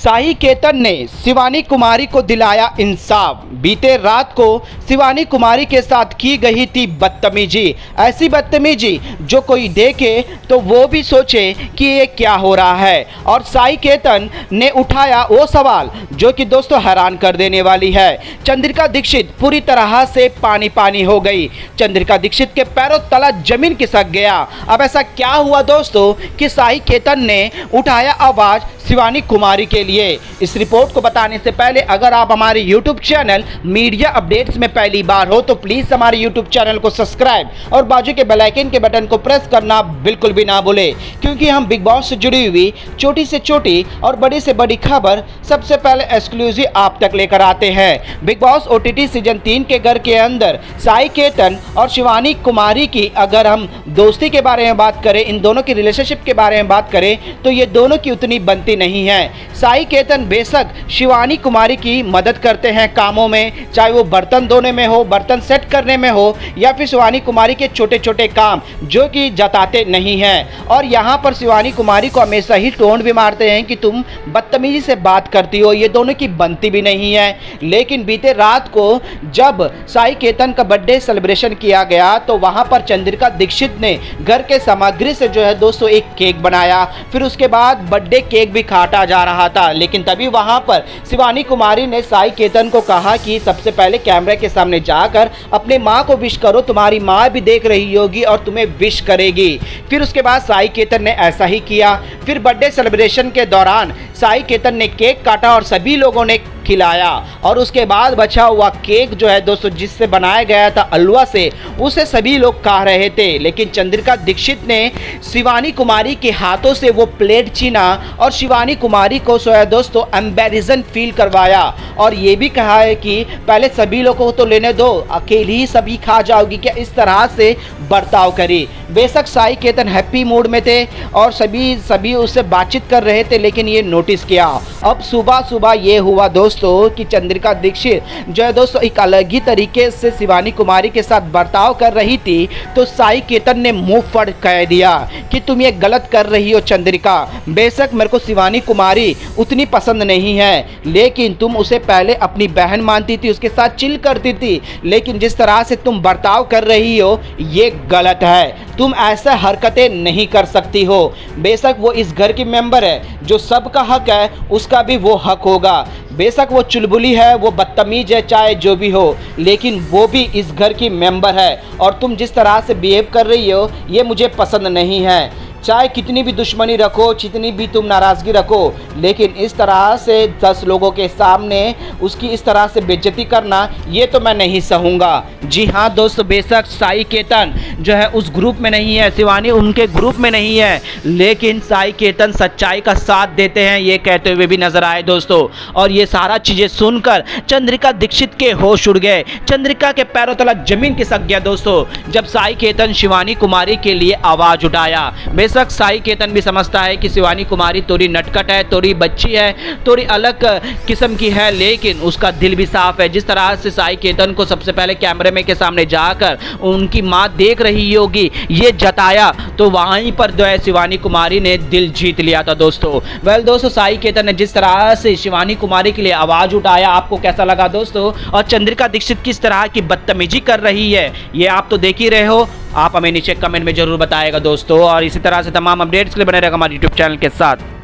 साई केतन ने शिवानी कुमारी को दिलाया इंसाफ। बीते रात को शिवानी कुमारी के साथ की गई थी बदतमीजी, ऐसी बदतमीजी जो कोई देखे तो वो भी सोचे कि ये क्या हो रहा है। और साई केतन ने उठाया वो सवाल जो कि दोस्तों हैरान कर देने वाली है। चंद्रिका दीक्षित पूरी तरह से पानी पानी हो गई। चंद्रिका दीक्षित के पैरों तला जमीन खिसक गया। अब ऐसा क्या हुआ दोस्तों कि साई केतन ने उठाया आवाज शिवानी कुमारी के लिए। इस रिपोर्ट को बताने से पहले अगर आप हमारे YouTube चैनल मीडिया अपडेट्स में पहली बार हो तो प्लीज़ हमारे YouTube चैनल को सब्सक्राइब और बाजू के बेल आइकन के बटन को प्रेस करना बिल्कुल भी ना भूले, क्योंकि हम बिग बॉस से जुड़ी हुई छोटी से छोटी और बड़ी से बड़ी खबर सबसे पहले एक्सक्लूसिव आप तक लेकर आते हैं। बिग बॉस OTT सीजन 3 के घर के अंदर साई केतन और शिवानी कुमारी की अगर हम दोस्ती के बारे में बात करें, इन दोनों की रिलेशनशिप के बारे में बात करें तो ये दोनों की उतनी बनती नहीं है। साई केतन बेशक शिवानी कुमारी की मदद करते हैं कामों में, चाहे वो बर्तन धोने में हो, बर्तन सेट करने में हो, या फिर शिवानी कुमारी के छोटे छोटे काम जो कि जताते नहीं हैं। और यहाँ पर शिवानी कुमारी को हमेशा ही टोंट भी मारते हैं कि तुम बदतमीजी से बात करती हो, ये दोनों की बनती भी नहीं है। लेकिन बीते रात को जब साई केतन का बर्थडे सेलिब्रेशन किया गया तो वहाँ पर चंद्रिका दीक्षित ने घर के सामग्री से जो है दोस्तों एक केक बनाया, फिर उसके बाद बर्थडे केक भी काटा जा रहा था। लेकिन तभी वहां पर शिवानी कुमारी ने साई केतन को कहा कि सबसे पहले कैमरे के सामने जाकर अपने माँ को विश करो, तुम्हारी माँ भी देख रही होगी और तुम्हें विश करेगी। फिर उसके बाद साई केतन ने ऐसा ही किया। फिर बर्थडे सेलिब्रेशन के दौरान साई केतन ने केक काटा और सभी लोगों ने खिलाया, और उसके बाद बचा हुआ केक जो है दोस्तों जिससे बनाया गया था हलवा से, उसे सभी लोग खा रहे थे। लेकिन चंद्रिका दीक्षित ने शिवानी कुमारी के हाथों से वो प्लेट छीना और शिवानी कुमारी को जो है दोस्तों एम्बैरेसन फील करवाया, और ये भी कहा है कि पहले सभी लोगों को तो लेने दो, अकेली ही सभी खा जाओगी क्या, इस तरह से बर्ताव करी। बेशक साई केतन हैप्पी मूड में थे और सभी उससे बातचीत कर रहे थे, लेकिन ये नोटिस किया। अब सुबह सुबह ये हुआ दोस्तों कि चंद्रिका दीक्षित जो है दोस्तों एक अलग ही तरीके से शिवानी कुमारी के साथ बर्ताव कर रही थी, तो साई केतन ने मुंह फड़ कह दिया कि तुम ये गलत कर रही हो चंद्रिका। बेशक मेरे को शिवानी कुमारी उतनी पसंद नहीं है, लेकिन तुम उसे पहले अपनी बहन मानती थी, उसके साथ चिल करती थी, लेकिन जिस तरह से तुम बर्ताव कर रही हो ये गलत है। तुम ऐसा हरकतें नहीं कर सकती हो। बेशक वो इस घर की मेंबर है, जो सबका हक है उसका भी वो हक होगा। बेशक वो चुलबुली है, वो बदतमीज है, चाहे जो भी हो, लेकिन वो भी इस घर की मेंबर है। और तुम जिस तरह से बिहेव कर रही हो ये मुझे पसंद नहीं है। चाहे कितनी भी दुश्मनी रखो, जितनी भी तुम नाराज़गी रखो, लेकिन इस तरह से 10 लोगों के सामने उसकी इस तरह से बेइज्जती करना ये तो मैं नहीं सहूँगा। जी हाँ दोस्तों, बेशक साई केतन जो है उस ग्रुप में नहीं है, शिवानी उनके ग्रुप में नहीं है, लेकिन साई केतन सच्चाई का साथ देते हैं ये कहते हुए भी नजर आए दोस्तों। और ये सारा चीज़ें सुनकर चंद्रिका दीक्षित के होश उड़ गए। चंद्रिका के पैरों तला जमीन खिसक गया दोस्तों जब साई केतन शिवानी कुमारी के लिए आवाज़ उठाया। बेशक साई केतन भी समझता है कि शिवानी कुमारी थोड़ी नटखट है, थोड़ी बच्ची है, थोड़ी अलग किस्म की है, लेकिन उसका दिल भी साफ है। जिस तरह से साई केतन को सबसे पहले कैमरे में के सामने जाकर उनकी माँ देख रही होगी ये जताया, तो वहीं पर जो है शिवानी कुमारी ने दिल जीत लिया था दोस्तों। वेल दोस्तों, साई केतन ने जिस तरह से शिवानी कुमारी के लिए आवाज़ उठाया, आपको कैसा लगा दोस्तों? और चंद्रिका दीक्षित किस तरह की बदतमीजी कर रही है ये आप तो देख ही रहे हो। आप हमें नीचे कमेंट में जरूर बताएगा दोस्तों, और इसी तरह से तमाम अपडेट्स के लिए बने रहेगा हमारे YouTube चैनल के साथ।